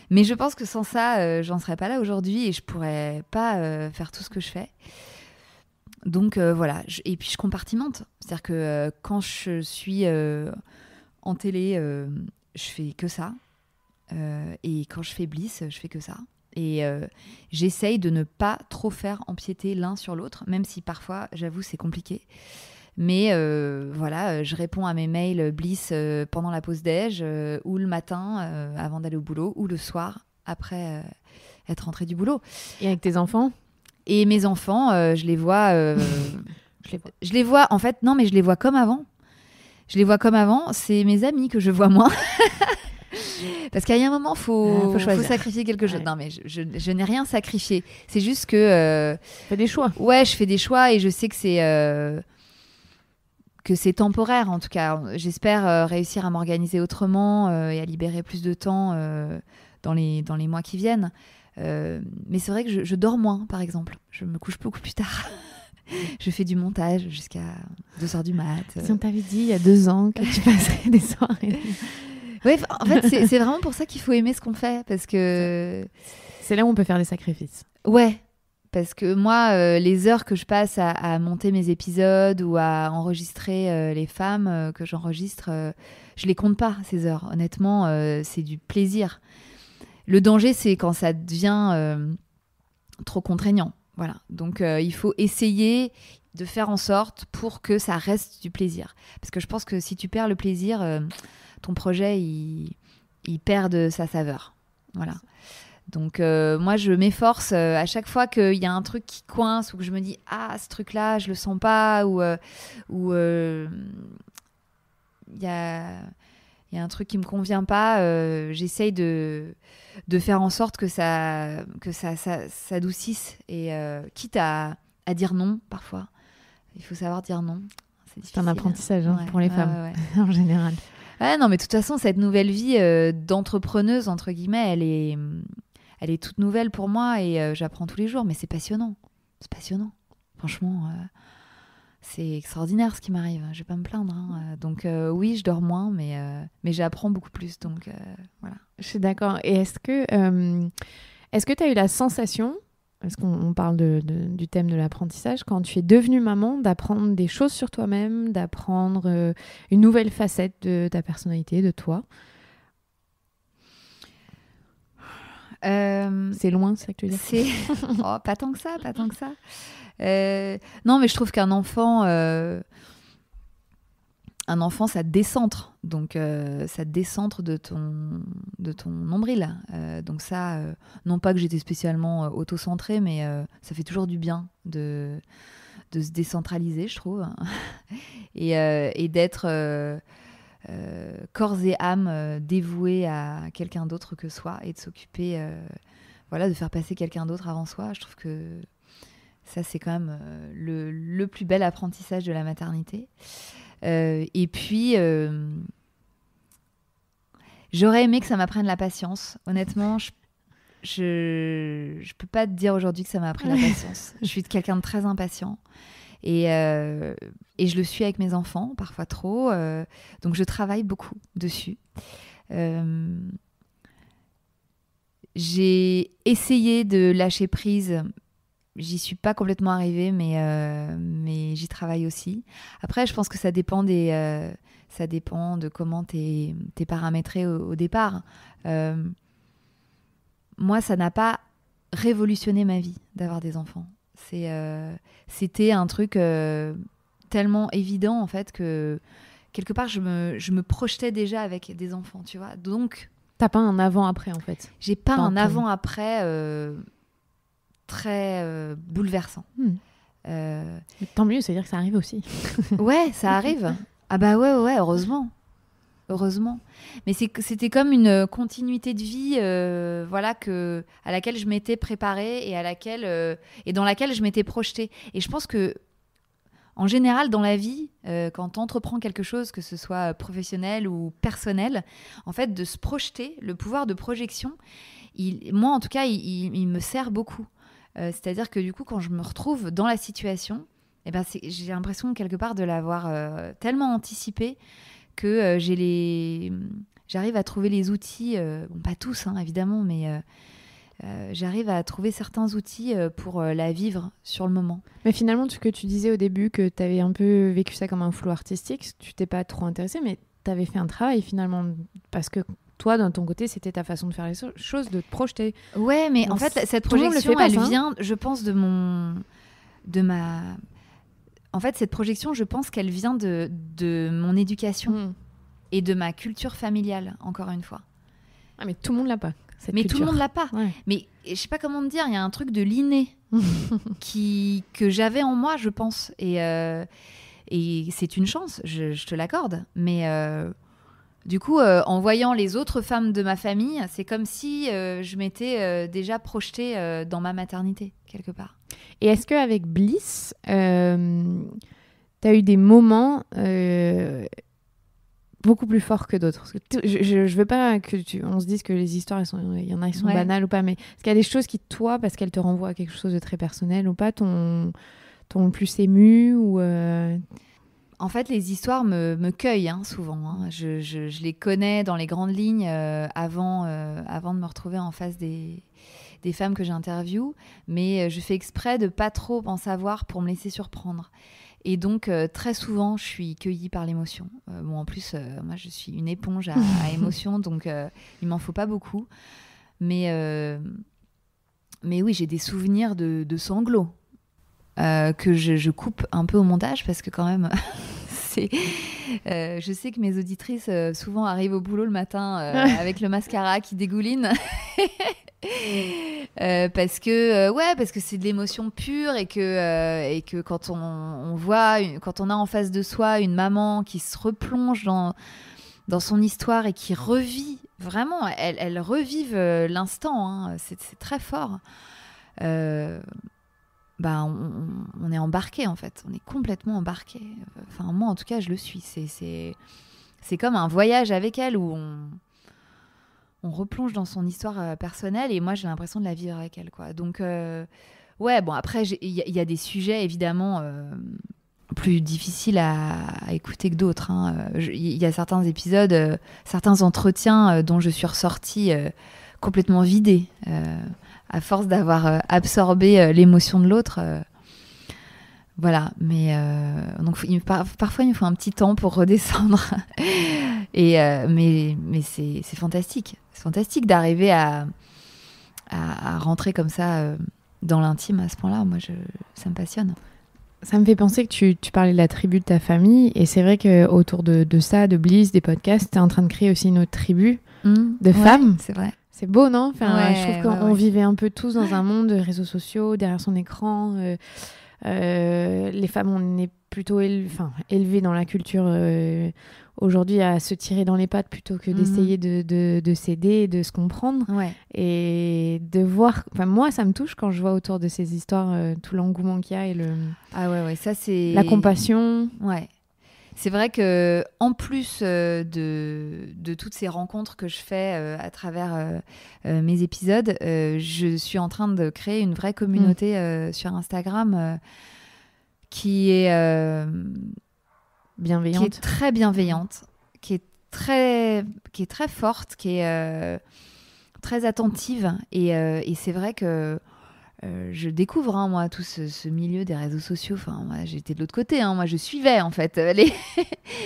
[SPEAKER 3] Mais je pense que sans ça, j'en serais pas là aujourd'hui et je pourrais pas faire tout ce que je fais. Donc voilà, et puis je compartimente. C'est-à-dire que quand je suis en télé, je fais que ça. Et quand je fais Bliss, je fais que ça. Et j'essaye de ne pas trop faire empiéter l'un sur l'autre, même si parfois, j'avoue, c'est compliqué. Mais voilà, je réponds à mes mails Bliss pendant la pause déj, ou le matin avant d'aller au boulot, ou le soir après être rentrée du boulot.
[SPEAKER 1] Et avec tes enfants ?
[SPEAKER 3] Et mes enfants, je les vois... je les vois, en fait, non, mais je les vois comme avant. Je les vois comme avant. C'est mes amis que je vois moins. Parce qu'à un moment, faut sacrifier quelque chose. Ouais. Non, mais je n'ai rien sacrifié. C'est juste que...
[SPEAKER 1] Tu fais des choix.
[SPEAKER 3] Ouais, je fais des choix et je sais que c'est temporaire, en tout cas. J'espère réussir à m'organiser autrement et à libérer plus de temps dans les mois qui viennent. Mais c'est vrai que je dors moins, par exemple. Je me couche beaucoup plus tard. Je fais du montage jusqu'à 2h du mat.
[SPEAKER 1] Si on t'avait dit il y a 2 ans que tu passerais des soirées...
[SPEAKER 3] Oui, en fait, c'est vraiment pour ça qu'il faut aimer ce qu'on fait, parce que...
[SPEAKER 1] C'est là où on peut faire des sacrifices.
[SPEAKER 3] Ouais, parce que moi, les heures que je passe à monter mes épisodes ou à enregistrer les femmes que j'enregistre, je les compte pas, ces heures. Honnêtement, c'est du plaisir. Le danger, c'est quand ça devient trop contraignant. Voilà. Donc, il faut essayer de faire en sorte pour que ça reste du plaisir. Parce que je pense que si tu perds le plaisir... ton projet, il perd de sa saveur. Voilà. Donc, moi, je m'efforce à chaque fois qu'il y a un truc qui coince ou que je me dis « Ah, ce truc-là, je le sens pas » ou il y a un truc qui me convient pas, j'essaye de faire en sorte que ça s'adoucisse. Et quitte à dire non, parfois. Il faut savoir dire non.
[SPEAKER 1] C'est un apprentissage pour les femmes,
[SPEAKER 3] ouais.
[SPEAKER 1] En général.
[SPEAKER 3] Ouais, non, mais de toute façon, cette nouvelle vie d'entrepreneuse, entre guillemets, elle est toute nouvelle pour moi et j'apprends tous les jours, mais c'est passionnant. C'est passionnant. Franchement, c'est extraordinaire ce qui m'arrive. Je vais pas me plaindre. Donc oui, je dors moins, mais j'apprends beaucoup plus. Donc voilà.
[SPEAKER 1] Je suis d'accord. Et est-ce que tu as eu la sensation, parce qu'on parle du thème de l'apprentissage, quand tu es devenue maman, d'apprendre des choses sur toi-même, d'apprendre une nouvelle facette de ta personnalité, de toi? C'est loin, c'est ça que tu veux dire?
[SPEAKER 3] Oh, pas tant que ça. Non, mais je trouve qu'un enfant, ça te décentre. Donc, ça te décentre de ton nombril. Donc ça, non pas que j'étais spécialement auto-centrée, mais ça fait toujours du bien de se décentraliser, je trouve. et d'être corps et âme dévoué à quelqu'un d'autre que soi et de s'occuper, de faire passer quelqu'un d'autre avant soi. Je trouve que ça, c'est quand même le plus bel apprentissage de la maternité. Et puis, j'aurais aimé que ça m'apprenne la patience. Honnêtement, je peux pas te dire aujourd'hui que ça m'a appris la patience. Je suis quelqu'un de très impatient. Et je le suis avec mes enfants, parfois trop. Donc, je travaille beaucoup dessus. J'ai essayé de lâcher prise. J'y suis pas complètement arrivée, mais j'y travaille aussi. Après, je pense que ça dépend de comment t'es paramétré au départ. Moi, ça n'a pas révolutionné ma vie d'avoir des enfants. C'était un truc tellement évident, en fait, que quelque part, je me projetais déjà avec des enfants, tu vois. Donc,
[SPEAKER 1] t'as pas un avant-après, en fait?
[SPEAKER 3] J'ai pas un avant-après très bouleversant.
[SPEAKER 1] Tant mieux, c'est-à-dire que ça arrive aussi.
[SPEAKER 3] Ouais, ça arrive. Ah bah ouais, heureusement. Mais c'était comme une continuité de vie, à laquelle je m'étais préparée et dans laquelle je m'étais projetée. Et je pense que, en général, dans la vie, quand tu entreprends quelque chose, que ce soit professionnel ou personnel, en fait, de se projeter, le pouvoir de projection, moi, en tout cas, il me sert beaucoup. C'est-à-dire que du coup, quand je me retrouve dans la situation, j'ai l'impression quelque part de l'avoir tellement anticipé que j'arrive à trouver les outils, pas tous évidemment, mais j'arrive à trouver certains outils pour la vivre sur le moment.
[SPEAKER 1] Mais finalement, ce que tu disais au début, que tu avais un peu vécu ça comme un flou artistique, tu t'es pas trop intéressée, mais tu avais fait un travail finalement, parce que toi, d'un ton côté, c'était ta façon de faire les choses, de te projeter.
[SPEAKER 3] Ouais, mais donc, en fait, cette projection, elle vient, je pense, En fait, cette projection, je pense qu'elle vient de mon éducation et de ma culture familiale, encore une fois.
[SPEAKER 1] Ah, mais tout le monde l'a pas.
[SPEAKER 3] Mais tout le monde l'a pas. Ouais. Mais je sais pas comment te dire, il y a un truc de l'inné que j'avais en moi, je pense. Et c'est une chance, je te l'accorde. Mais du coup, en voyant les autres femmes de ma famille, c'est comme si je m'étais déjà projetée dans ma maternité, quelque part.
[SPEAKER 1] Et est-ce qu'avec Bliss, tu as eu des moments beaucoup plus forts que d'autres? Parce que je veux pas que on se dise que les histoires, il y en a qui sont banales ou pas, mais est-ce qu'il y a des choses qui, toi, parce qu'elles te renvoient à quelque chose de très personnel ou pas, t'ont le plus ému ou
[SPEAKER 3] En fait, les histoires me cueillent souvent. Je les connais dans les grandes lignes avant de me retrouver en face des femmes que j'interviewe, mais je fais exprès de pas trop en savoir pour me laisser surprendre. Et donc, très souvent, je suis cueillie par l'émotion. En plus, moi, je suis une éponge à émotions, donc il m'en faut pas beaucoup. Mais oui, j'ai des souvenirs de sanglots que je coupe un peu au montage parce que quand même... je sais que mes auditrices souvent arrivent au boulot le matin avec le mascara qui dégouline parce que c'est de l'émotion pure et que quand on voit quand on a en face de soi une maman qui se replonge dans son histoire et qui revit vraiment, elle revive l'instant, c'est très fort. On est embarqué en fait, on est complètement embarqué. Enfin, moi en tout cas je le suis. C'est comme un voyage avec elle où on replonge dans son histoire personnelle et moi j'ai l'impression de la vivre avec elle, quoi. Donc après il y a des sujets évidemment plus difficiles à écouter que d'autres. Il y a certains épisodes, certains entretiens dont je suis ressortie complètement vidée, à force d'avoir absorbé l'émotion de l'autre. Voilà, mais donc parfois il me faut un petit temps pour redescendre. Mais c'est fantastique. C'est fantastique d'arriver à rentrer comme ça dans l'intime à ce point-là. Moi, ça me passionne.
[SPEAKER 1] Ça me fait penser que tu parlais de la tribu de ta famille, et c'est vrai qu'autour de ça, de Bliss, des podcasts, tu es en train de créer aussi une autre tribu de femmes.
[SPEAKER 3] C'est vrai.
[SPEAKER 1] C'est beau, non? Enfin,
[SPEAKER 3] Ouais,
[SPEAKER 1] je trouve qu'on vivait un peu tous dans un monde de réseaux sociaux, derrière son écran. Les femmes, on est plutôt élevées dans la culture aujourd'hui à se tirer dans les pattes plutôt que d'essayer de s'aider et de se comprendre.
[SPEAKER 3] Ouais.
[SPEAKER 1] Et de voir... Enfin, moi, ça me touche quand je vois autour de ces histoires tout l'engouement qu'il y a et
[SPEAKER 3] Ah ouais, ça c'est...
[SPEAKER 1] la compassion.
[SPEAKER 3] Ouais. C'est vrai que en plus de toutes ces rencontres que je fais à travers mes épisodes, je suis en train de créer une vraie communauté sur Instagram qui est
[SPEAKER 1] bienveillante,
[SPEAKER 3] qui est très bienveillante, qui est très forte, qui est très attentive. Et c'est vrai que je découvre, moi, tout ce milieu des réseaux sociaux. Enfin, moi, j'étais de l'autre côté. Moi, je suivais, en fait,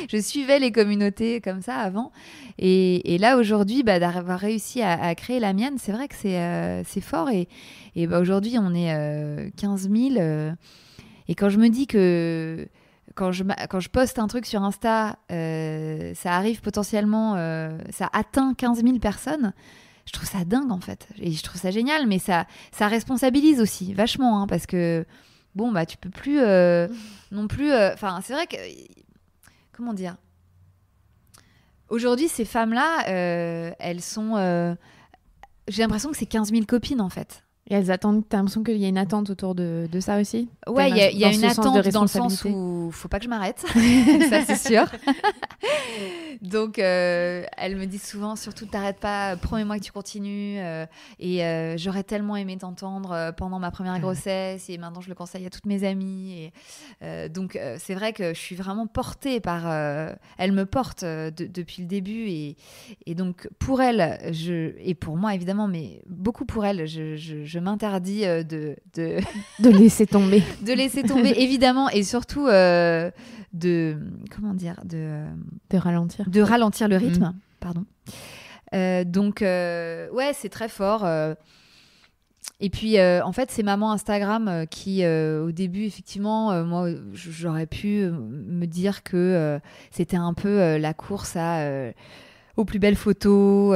[SPEAKER 3] je suivais les communautés comme ça avant. Et là, aujourd'hui, d'avoir réussi à créer la mienne, c'est vrai que c'est fort. Et aujourd'hui, on est 15 000. Et quand je me dis que quand je poste un truc sur Insta, ça arrive potentiellement, ça atteint 15 000 personnes. Je trouve ça dingue, en fait. Et je trouve ça génial, mais ça responsabilise aussi vachement, parce que, tu peux plus non plus... Enfin, c'est vrai que... Comment dire ? Aujourd'hui, ces femmes-là, elles sont... j'ai l'impression que c'est 15 000 copines, en fait.
[SPEAKER 1] Et elles attendent, t'as l'impression qu'il y a une attente autour de ça aussi ?
[SPEAKER 3] Ouais, il y a une attente dans le sens où faut pas que je m'arrête, ça c'est sûr. Donc, elles me disent souvent, surtout t'arrêtes pas, promets-moi que tu continues. Et j'aurais tellement aimé t'entendre pendant ma première grossesse, et maintenant je le conseille à toutes mes amies. Et, donc, c'est vrai que je suis vraiment portée par... elles me portent depuis le début. Et donc, pour elles, et pour moi évidemment, mais beaucoup pour elles, je m'interdis de
[SPEAKER 1] laisser tomber.
[SPEAKER 3] De laisser tomber, évidemment, et surtout de
[SPEAKER 1] ralentir.
[SPEAKER 3] De ralentir le rythme, pardon. Donc, ouais, c'est très fort. Et puis, en fait, c'est maman Instagram qui, au début, effectivement, moi, j'aurais pu me dire que c'était un peu la course aux plus belles photos,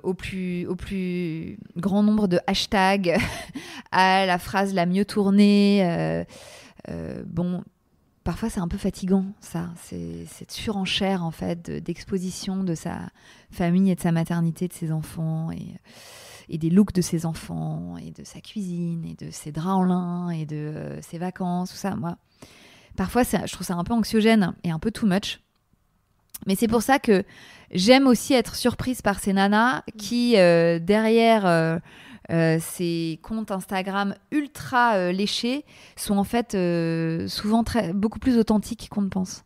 [SPEAKER 3] au plus grand nombre de hashtags, à la phrase la mieux tournée. Parfois c'est un peu fatigant, ça. C'est cette surenchère, en fait, d'exposition de sa famille et de sa maternité, de ses enfants, et des looks de ses enfants, et de sa cuisine, et de ses draps en lin, et de ses vacances, tout ça. Moi, parfois, je trouve ça un peu anxiogène et un peu too much. Mais c'est pour ça que j'aime aussi être surprise par ces nanas qui, derrière ces comptes Instagram ultra léchés, sont en fait souvent beaucoup plus authentiques qu'on ne pense.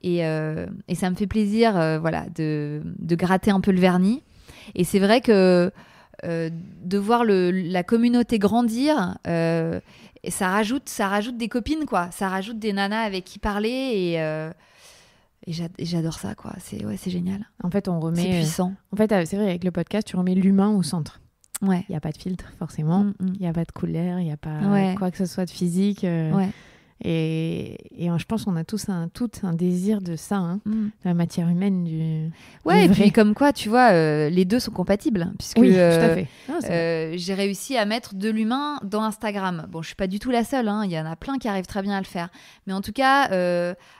[SPEAKER 3] Et ça me fait plaisir de gratter un peu le vernis. Et c'est vrai que de voir la communauté grandir, ça rajoute des copines, quoi. Ça rajoute des nanas avec qui parler, et j'adore ça, quoi. C'est génial.
[SPEAKER 1] En fait,
[SPEAKER 3] c'est puissant.
[SPEAKER 1] En fait, c'est vrai, avec le podcast, tu remets l'humain au centre.
[SPEAKER 3] Ouais.
[SPEAKER 1] Il n'y a pas de filtre, forcément. Il n'y a pas de couleur, il n'y a pas quoi que ce soit de physique.
[SPEAKER 3] Ouais.
[SPEAKER 1] Et je pense qu'on a tous un désir de ça, de la matière humaine, du
[SPEAKER 3] et
[SPEAKER 1] vrai.
[SPEAKER 3] puis comme quoi, tu vois, les deux sont compatibles, puisque
[SPEAKER 1] oui, tout à fait.
[SPEAKER 3] j'ai réussi à mettre de l'humain dans Instagram. Bon, je suis pas du tout la seule, il y en a plein qui arrivent très bien à le faire, mais en tout cas,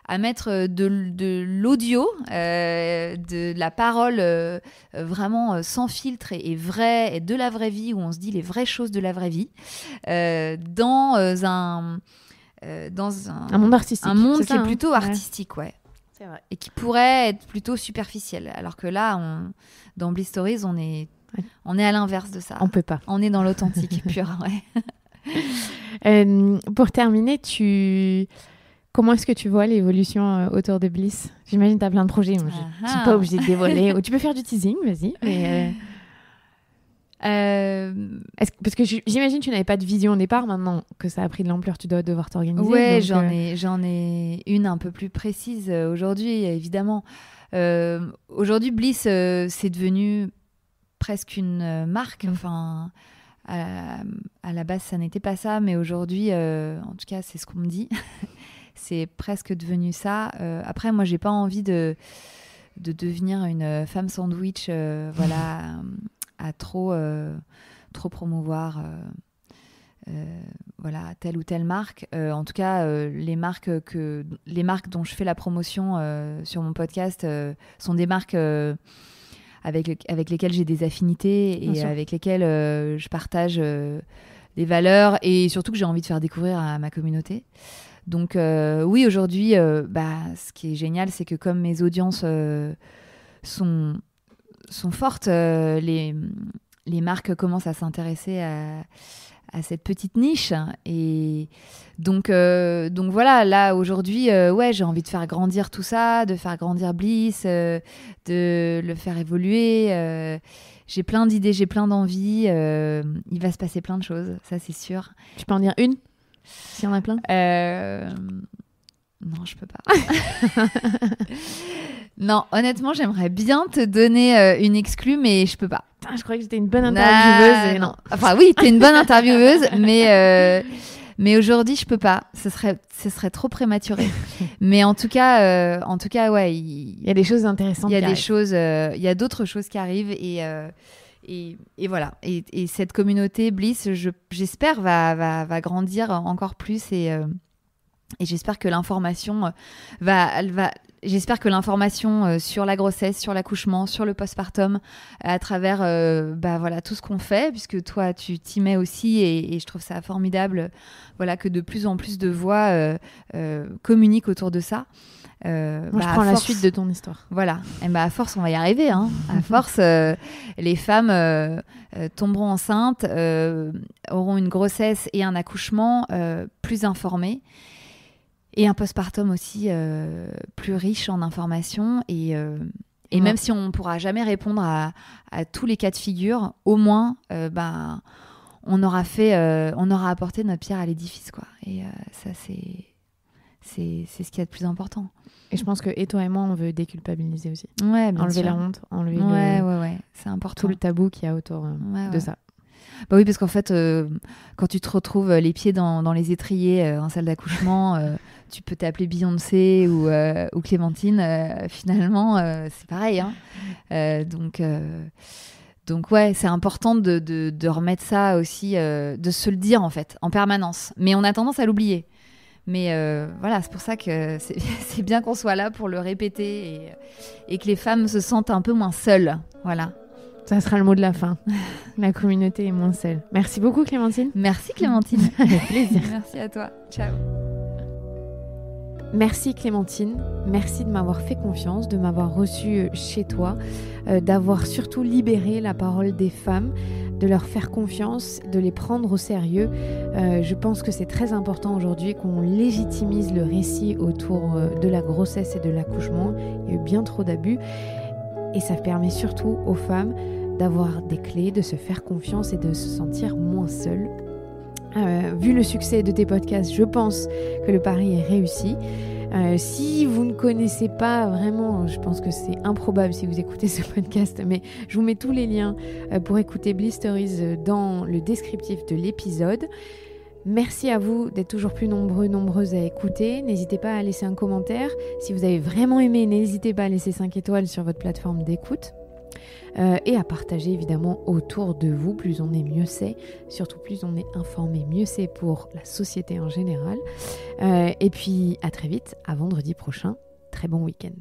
[SPEAKER 3] à mettre de l'audio, de la parole vraiment sans filtre et vrai, et de la vraie vie, où on se dit les vraies choses de la vraie vie, dans un monde artistique. Un monde qui est plutôt artistique, ouais.
[SPEAKER 1] C'est vrai.
[SPEAKER 3] Et qui pourrait être plutôt superficiel. Alors que là, dans Bliss Stories, on est à l'inverse de ça.
[SPEAKER 1] On peut pas.
[SPEAKER 3] On est dans l'authentique pur, ouais.
[SPEAKER 1] Pour terminer, Comment est-ce que tu vois l'évolution autour de Bliss ? J'imagine que tu as plein de projets. Moi, je ne suis pas obligée de dévoiler. Ou tu peux faire du teasing, vas-y. Mais, parce que j'imagine que tu n'avais pas de vision au départ. Maintenant que ça a pris de l'ampleur, tu dois devoir t'organiser.
[SPEAKER 3] Ouais,
[SPEAKER 1] donc,
[SPEAKER 3] j'en ai une un peu plus précise aujourd'hui, évidemment. Aujourd'hui, Bliss, c'est devenu presque une marque. Enfin, à la base, ça n'était pas ça, mais aujourd'hui, en tout cas, c'est ce qu'on me dit. C'est presque devenu ça. Après, moi, j'ai pas envie de devenir une femme sandwich, voilà, à trop promouvoir voilà, telle ou telle marque. En tout cas, les marques dont je fais la promotion sur mon podcast sont des marques avec lesquelles j'ai des affinités et avec lesquelles je partage des valeurs et surtout que j'ai envie de faire découvrir à ma communauté. Donc oui, aujourd'hui, ce qui est génial, c'est que comme mes audiences sont fortes, les marques commencent à s'intéresser à cette petite niche. Et donc voilà, là, aujourd'hui, j'ai envie de faire grandir tout ça, de faire grandir Bliss, de le faire évoluer. J'ai plein d'idées, j'ai plein d'envies. Il va se passer plein de choses, ça, c'est sûr.
[SPEAKER 1] Tu peux en dire une ? S'il y en a plein ?
[SPEAKER 3] Non, je peux pas. Non, honnêtement, j'aimerais bien te donner une exclue, mais je peux pas.
[SPEAKER 1] Putain, je croyais que j'étais une bonne intervieweuse. Et non.
[SPEAKER 3] Enfin, oui, t'es une bonne intervieweuse, mais aujourd'hui, je peux pas. Ce serait trop prématuré. Mais en tout cas, ouais. Il
[SPEAKER 1] y a des choses intéressantes.
[SPEAKER 3] Il y a d'autres choses qui arrivent et voilà. Et cette communauté Bliss, j'espère, va grandir encore plus et j'espère que l'information j'espère que l'information sur la grossesse, sur l'accouchement, sur le postpartum, à travers voilà, tout ce qu'on fait, puisque toi, tu t'y mets aussi, et je trouve ça formidable, voilà, que de plus en plus de voix communiquent autour de ça.
[SPEAKER 1] Moi, je prends la suite de ton histoire.
[SPEAKER 3] Voilà. Et à force, on va y arriver. Hein. À force, les femmes tomberont enceintes, auront une grossesse et un accouchement plus informés. Et un postpartum aussi plus riche en informations. Et même si on ne pourra jamais répondre à tous les cas de figure, au moins, on aura apporté notre pierre à l'édifice, quoi. Et ça, c'est ce qu'il y a de plus important.
[SPEAKER 1] Et je pense que et toi et moi, on veut déculpabiliser aussi.
[SPEAKER 3] Ouais, bien
[SPEAKER 1] enlever
[SPEAKER 3] sûr.
[SPEAKER 1] la honte, enlever
[SPEAKER 3] ouais. C'est important.
[SPEAKER 1] tout le tabou qu'il y a autour de ça.
[SPEAKER 3] Bah oui, parce qu'en fait, quand tu te retrouves les pieds dans les étriers en salle d'accouchement, tu peux t'appeler Beyoncé ou Clémentine. Finalement, c'est pareil. Hein. Donc ouais, c'est important de remettre ça aussi, de se le dire en fait, en permanence. Mais on a tendance à l'oublier. Mais voilà, c'est pour ça que c'est bien qu'on soit là pour le répéter et que les femmes se sentent un peu moins seules. Voilà.
[SPEAKER 1] Ça sera le mot de la fin. La communauté est moins seule. Merci beaucoup, Clémentine.
[SPEAKER 3] Merci, Clémentine.
[SPEAKER 1] Avec plaisir.
[SPEAKER 3] Merci à toi. Ciao.
[SPEAKER 1] Merci, Clémentine. Merci de m'avoir fait confiance, de m'avoir reçue chez toi, d'avoir surtout libéré la parole des femmes, de leur faire confiance, de les prendre au sérieux. Je pense que c'est très important aujourd'hui qu'on légitimise le récit autour de la grossesse et de l'accouchement. Il y a eu bien trop d'abus. Et ça permet surtout aux femmes d'avoir des clés, de se faire confiance et de se sentir moins seules. Vu le succès de tes podcasts, je pense que le pari est réussi. Si vous ne connaissez pas vraiment, je pense que c'est improbable si vous écoutez ce podcast, mais je vous mets tous les liens pour écouter Bliss Stories dans le descriptif de l'épisode. Merci à vous d'être toujours plus nombreuses à écouter. N'hésitez pas à laisser un commentaire. Si vous avez vraiment aimé, n'hésitez pas à laisser 5 étoiles sur votre plateforme d'écoute. Et à partager évidemment autour de vous. Plus on est, mieux c'est. Surtout plus on est informé, mieux c'est pour la société en général. Et puis à très vite, à vendredi prochain. Très bon week-end.